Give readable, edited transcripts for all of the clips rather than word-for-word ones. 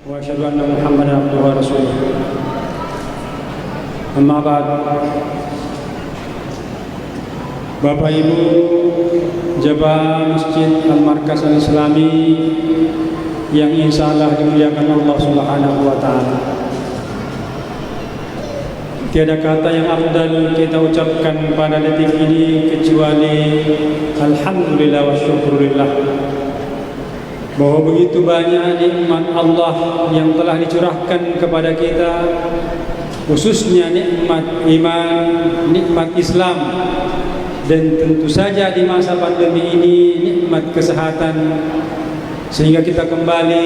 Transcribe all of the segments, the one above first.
Wa asyhadu anna Muhammadan abduhu wa rasuluh. Amma ba'd. Bapak Ibu Jamaah Masjid Al-Markaz Al-Islami yang insyaallah dimuliakan Allah Subhanahu wa taala. Tiada kata yang afdal kita ucapkan pada detik ini kecuali alhamdulillah wa syukurillah, bahwa begitu banyak nikmat Allah yang telah dicurahkan kepada kita, khususnya nikmat iman, nikmat Islam, dan tentu saja di masa pandemi ini nikmat kesehatan, sehingga kita kembali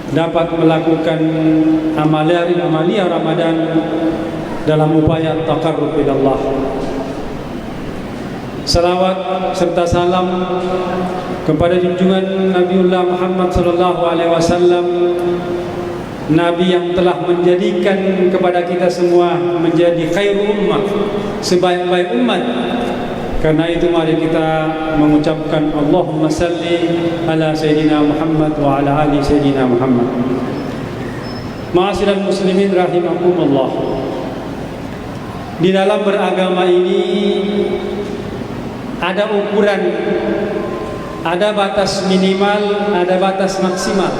dapat melakukan amalia Ramadan dalam upaya taqarrub ila Allah. Salawat serta salam kepada junjungan Nabiullah Muhammad sallallahu alaihi wasallam, Nabi yang telah menjadikan kepada kita semua menjadi khairul ummah, sebaik-baik umat. Karena itu mari kita mengucapkan Allahumma salli ala Sayyidina Muhammad wa ala ali Sayyidina Muhammad. Ma'asyiral muslimin rahimakumullah. Di dalam beragama ini ada ukuran, ada batas minimal, ada batas maksimal.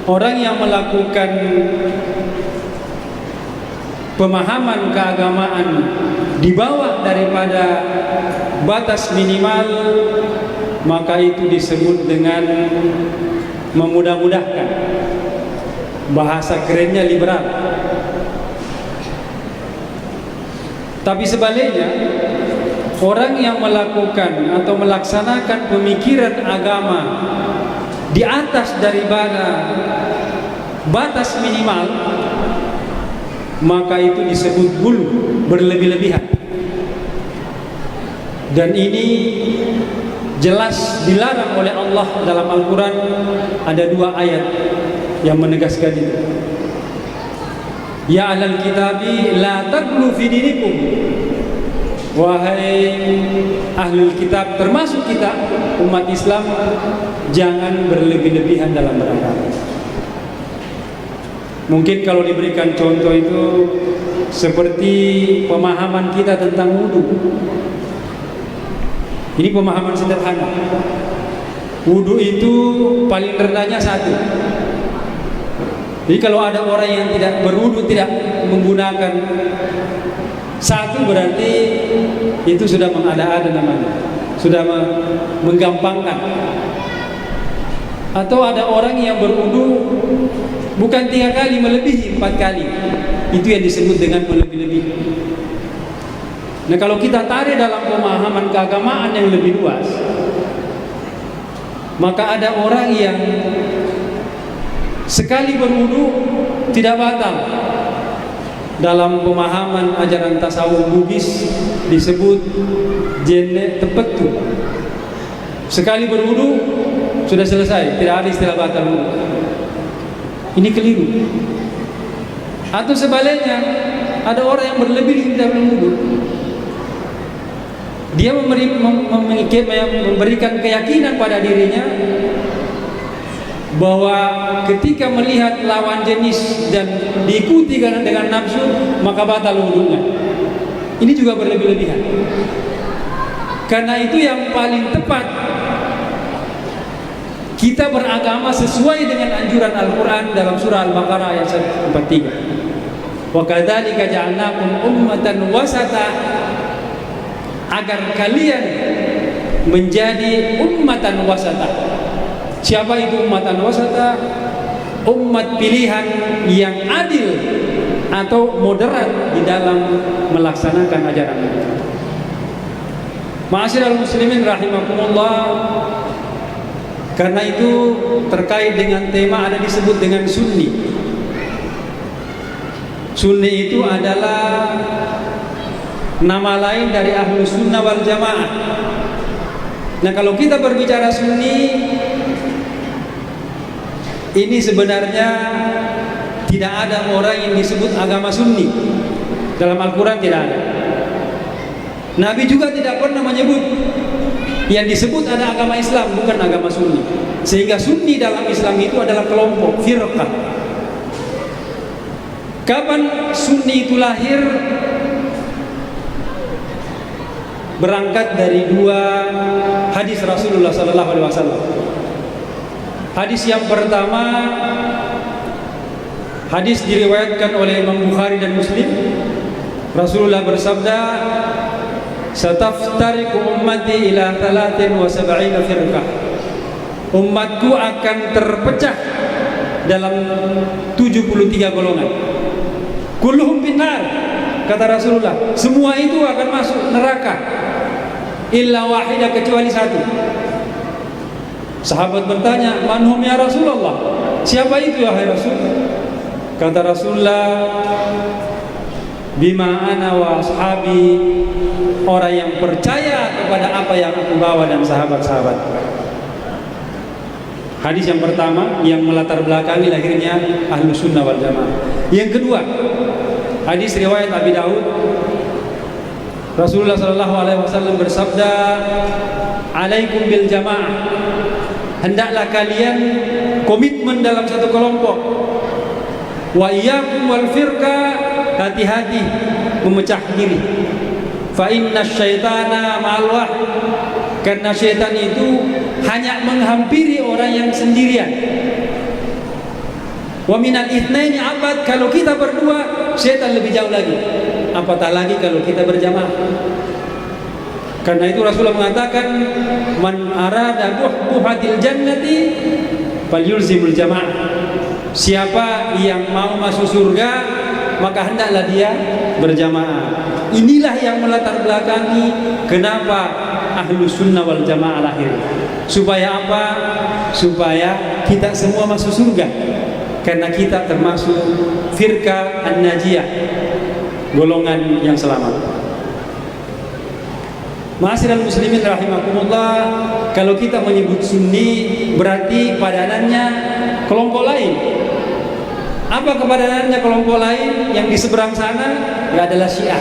Orang yang melakukan pemahaman keagamaan di bawah daripada batas minimal, maka itu disebut dengan memudah-mudahkan. Bahasa kerennya liberal. Tapi sebaliknya, orang yang melakukan atau melaksanakan pemikiran agama di atas daripada batas minimal, maka itu disebut berlebih-lebihan. Dan ini jelas dilarang oleh Allah dalam Al-Quran. Ada dua ayat yang menegaskan itu. Ya ahlal kitabi la taghlu fi dinikum. Wahai ahlul kitab, termasuk kita umat Islam, jangan berlebih-lebihan dalam beragama. Mungkin kalau diberikan contoh itu seperti pemahaman kita tentang wudu. Ini pemahaman sederhana. Wudu itu paling rendahnya 1. Jadi kalau ada orang yang tidak berwudu, tidak menggunakan 1, berarti itu sudah mengada-ada namanya, sudah menggampangkan. Atau ada orang yang berwudu bukan 3 kali, melebihi 4 kali. Itu yang disebut dengan melebih-lebih. Nah, kalau kita tarik dalam pemahaman keagamaan yang lebih luas, maka ada orang yang sekali berwudu tidak batal. Dalam pemahaman ajaran tasawuf Bugis disebut jenne tepetu. Sekali berwudu sudah selesai, tidak ada istilah batal wudu. Ini keliru. Atau sebaliknya, ada orang yang berlebih tidak berwudu. Dia memberikan keyakinan pada dirinya bahwa ketika melihat lawan jenis dan diikuti dengan nafsu, maka batal wudunya. Ini juga berlebih-lebihan. Karena itu yang paling tepat, kita beragama sesuai dengan anjuran Al-Quran dalam surah Al-Baqarah ayat 143. Wa kadzalika ja'alnakum ummatan wasata, agar kalian menjadi ummatan wasata. Siapa itu ummatan wasata? Umat pilihan yang adil atau moderat di dalam melaksanakan ajaran itu. Ma'asyiral muslimin rahimakumullah. Karena itu terkait dengan tema ada disebut dengan sunni. Sunni itu adalah nama lain dari Ahlus Sunnah wal Jamaah. Nah, kalau kita berbicara sunni, ini sebenarnya tidak ada orang yang disebut agama sunni. Dalam Al-Quran tidak ada. Nabi juga tidak pernah menyebut yang disebut ada agama Islam, bukan agama Sunni. Sehingga Sunni dalam Islam itu adalah kelompok, firqah. Kapan Sunni itu lahir? Berangkat dari dua hadis Rasulullah SAW. Hadis yang pertama, hadis diriwayatkan oleh Imam Bukhari dan Muslim. Rasulullah bersabda, "Sataftariqu ummati ila 73 firqah." Umatku akan terpecah dalam 73 golongan. Kulluhum finnar, kata Rasulullah, semua itu akan masuk neraka, illa wahidah, kecuali satu. Sahabat bertanya, "Man hum ya Rasulullah?" Siapa itu ya Rasul? Kata Rasulullah, "Bima ana wa ashabi," orang yang percaya kepada apa yang aku bawa dan sahabat-sahabat. Hadis yang pertama yang melatar belakangi lahirnya Ahlus Sunnah wal Jamaah. Yang kedua, hadis riwayat Abi Daud. Rasulullah SAW bersabda, "Alaikum bil jamaah." Hendaklah kalian komitmen dalam satu kelompok. Wa iyyakum wal firqa, hati-hati memecah diri. Fa inna syaitana ma'al wahid, karena syaitan itu hanya menghampiri orang yang sendirian. Wa minal itsnaini abad, kalau kita berdua syaitan lebih jauh lagi, apatah lagi kalau kita berjamaah. Karena itu Rasulullah mengatakan, "Man arada buhatil jannati falyulzimul jamaah." Siapa yang mau masuk surga, maka hendaklah dia berjamaah. Inilah yang melatar belakangi kenapa Ahlus Sunnah wal Jamaah lahir. Supaya apa? Supaya kita semua masuk surga. Karena kita termasuk firqah an-najiyah, golongan yang selamat. Ma'asyiral muslimin rahimakumullah, kalau kita menyebut Sunni berarti padanannya kelompok lain. Apa kepadanannya kelompok lain? Yang di seberang sana ya adalah Syiah.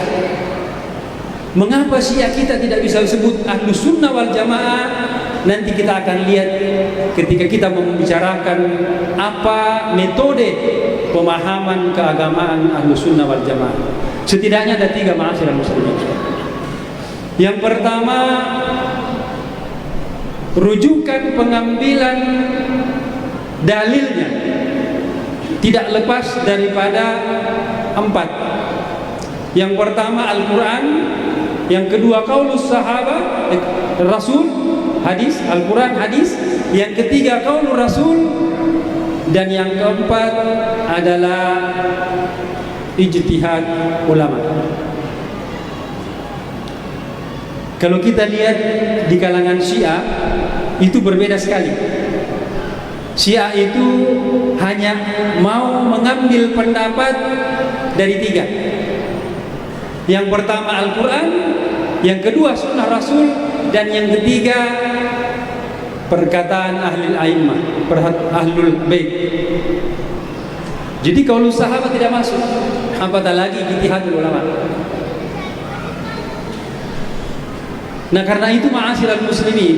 Mengapa Syiah kita tidak bisa disebut Ahlus Sunnah wal Jamaah? Nanti kita akan lihat ketika kita membicarakan apa metode pemahaman keagamaan Ahlus Sunnah wal Jamaah. Setidaknya ada 3, ma'asyiral muslimin. Yang pertama, rujukan pengambilan dalilnya tidak lepas daripada 4. Yang pertama Al-Quran, yang kedua qaulus sahabat, Rasul, hadis, Al-Quran, hadis, yang ketiga qaulur Rasul, dan yang keempat adalah ijtihad ulama. Kalau kita lihat di kalangan Syiah itu berbeda sekali. Syiah itu hanya mau mengambil pendapat dari 3. Yang pertama Al-Quran, yang kedua Sunnah Rasul, dan yang ketiga perkataan Ahlul A'immah, Ahlul Bait. Jadi kalau sahabat tidak masuk, apatah lagi ijtihadul ulama. Nah, karena itu ma'asyiral muslimin,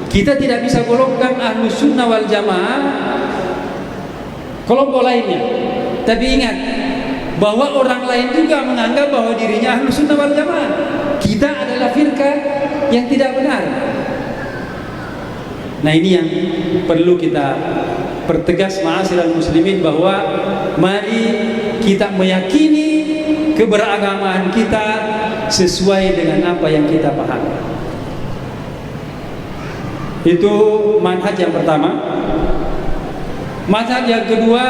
kita tidak bisa golongkan Ahlus Sunnah wal Jamaah kelompok lainnya. Tapi ingat bahwa orang lain juga menganggap bahwa dirinya Ahlus Sunnah wal Jamaah. Kita adalah firqah yang tidak benar. Nah, ini yang perlu kita pertegas ma'asyiral muslimin, bahwa mari kita meyakini keberagamaan kita sesuai dengan apa yang kita pahami. Itu manhaj yang pertama. Manhaj yang kedua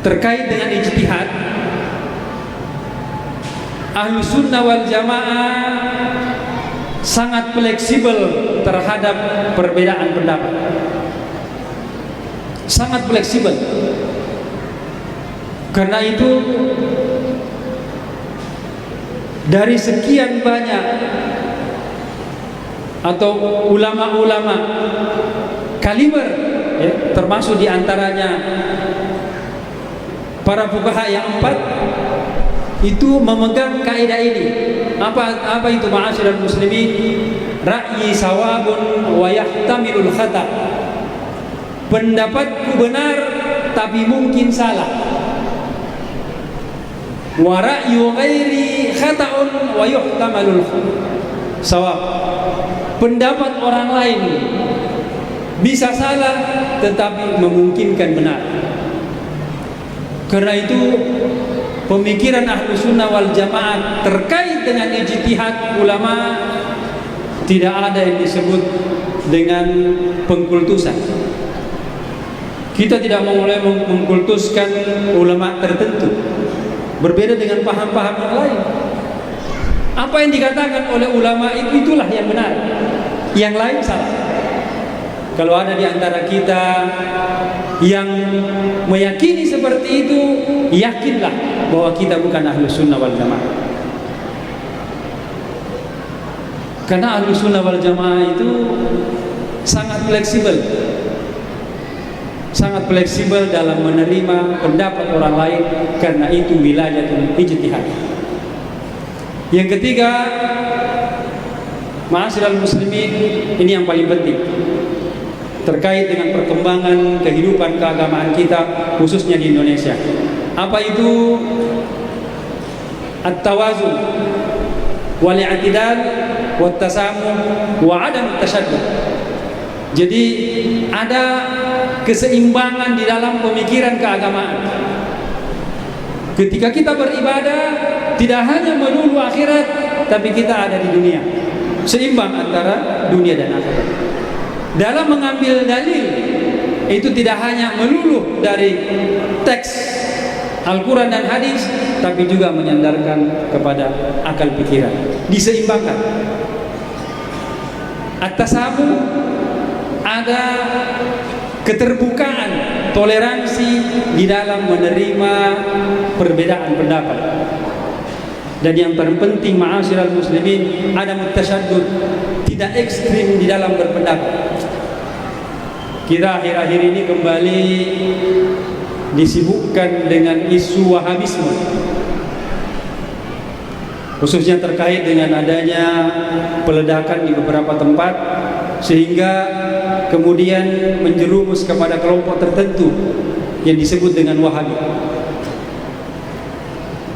terkait dengan ijtihad. Ahlus Sunnah wal Jamaah sangat fleksibel terhadap perbedaan pendapat. Sangat fleksibel. Karena itu dari sekian banyak atau ulama-ulama kaliber, ya, termasuk diantaranya para fuqaha yang 4, itu memegang kaidah ini. Apa itu ma'asyiral muslimin? Ra'yi sawabun wa yahtamilul khata. Pendapatku benar tapi mungkin salah. Wa ra'yu ghairi khata'un wa yuhtamalul sawab. Pendapat orang lain bisa salah tetapi memungkinkan benar. Karena itu pemikiran Ahlus Sunnah wal Jamaah terkait dengan ijtihad ulama tidak ada yang disebut dengan pengkultusan. Kita tidak mulai mengkultuskan ulama tertentu, berbeda dengan paham-paham yang lain. Apa yang dikatakan oleh ulama itulah yang benar, yang lain salah. Kalau ada di antara kita yang meyakini seperti itu, yakinlah bahwa kita bukan Ahlus Sunnah wal Jamaah. Karena Ahlus Sunnah wal Jamaah itu sangat fleksibel, sangat fleksibel dalam menerima pendapat orang lain, karena itu wilayatul ijtihad. Yang ketiga, ma'asyiral muslimin, ini yang paling penting terkait dengan perkembangan kehidupan keagamaan kita khususnya di Indonesia. Apa itu? At-tawazun wal i'tidal wat tasamuh wa adam tashaddud. Jadi ada keseimbangan di dalam pemikiran keagamaan. Ketika kita beribadah tidak hanya melulu akhirat, tapi kita ada di dunia. Seimbang antara dunia dan akhirat. Dalam mengambil dalil itu tidak hanya melulu dari teks Al-Quran dan hadis, tapi juga menyandarkan kepada akal pikiran. Diseimbangkan. At-tasamuh, ada keterbukaan, toleransi di dalam menerima perbedaan pendapat. Dan yang terpenting ma'asyiral muslimin, ada mutasyaddud, tidak ekstrim di dalam berpendapat. Kita akhir-akhir ini kembali disibukkan dengan isu Wahabisme, khususnya terkait dengan adanya peledakan di beberapa tempat, sehingga kemudian menjerumus kepada kelompok tertentu yang disebut dengan Wahabi.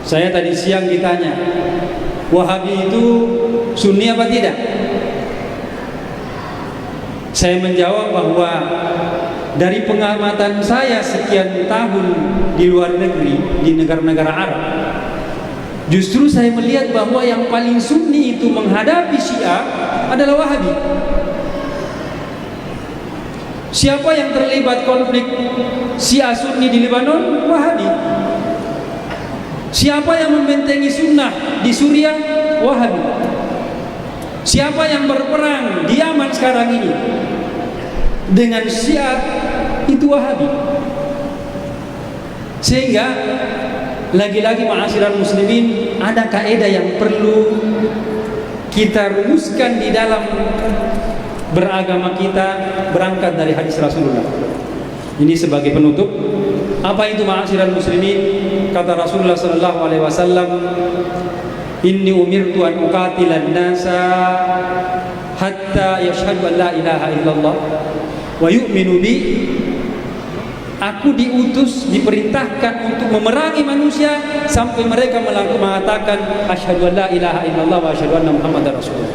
Saya tadi siang ditanya, Wahabi itu Sunni apa tidak? Saya menjawab bahwa dari pengamatan saya sekian tahun di luar negeri, di negara-negara Arab, justru saya melihat bahwa yang paling Sunni itu menghadapi Syiah adalah Wahabi. Siapa yang terlibat konflik Syiah Sunni di Lebanon? Wahabi. Siapa yang membentengi sunnah di Suriah? Wahabi. Siapa yang berperang di Yaman sekarang ini dengan Syiah? Itu Wahabi. Sehingga lagi-lagi ma'asyiral muslimin, ada kaidah yang perlu kita rumuskan di dalam beragama kita, berangkat dari hadis Rasulullah. Ini sebagai penutup. Apa itu ma'asyiral muslimin? Kata Rasulullah sallallahu alaihi wasallam, inni umirtu an uqatilan nasa hatta yashhadu an la ilaha illallah wa yu'minu bi. Aku diutus, diperintahkan untuk memerangi manusia sampai mereka mengatakan asyhadu an la ilaha illallah wa asyhadu anna muhammadar rasulullah.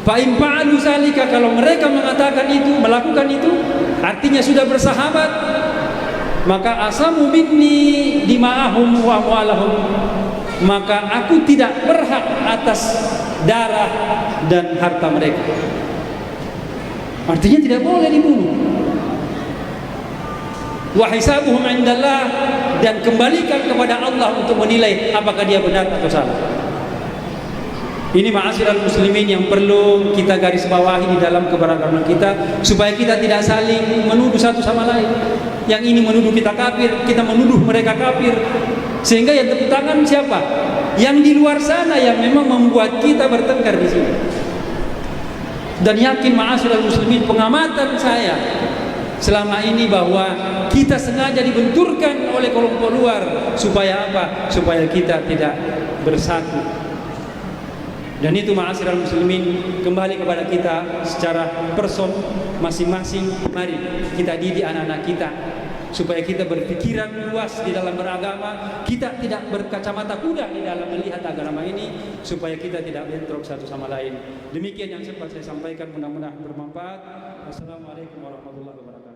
Fa in fa'alu zalika, kalau mereka mengatakan itu, melakukan itu, artinya sudah bersahabat, maka asamu minni dima'ahum wa amwalahum, maka aku tidak berhak atas darah dan harta mereka. Artinya tidak boleh dibunuh. Wa hisabuhum indallah, dan kembalikan kepada Allah untuk menilai apakah dia benar atau salah. Ini ma'asyiral muslimin yang perlu kita garis bawahi di dalam keberagaman kita, supaya kita tidak saling menuduh satu sama lain. Yang ini menuduh kita kafir, kita menuduh mereka kafir. Sehingga yang tepuk tangan siapa? Yang di luar sana yang memang membuat kita bertengkar di sini. Dan yakin ma'asyiral muslimin, pengamatan saya selama ini bahwa kita sengaja dibenturkan oleh kelompok luar. Supaya apa? Supaya kita tidak bersatu. Dan itu ma'asyiral muslimin, kembali kepada kita secara person masing-masing. Mari kita didik anak-anak kita supaya kita berpikiran luas di dalam beragama, kita tidak berkacamata kuda di dalam melihat agama ini, supaya kita tidak bentrok satu sama lain. Demikian yang sempat saya sampaikan, mudah-mudahan bermanfaat. Wassalamualaikum warahmatullahi wabarakatuh.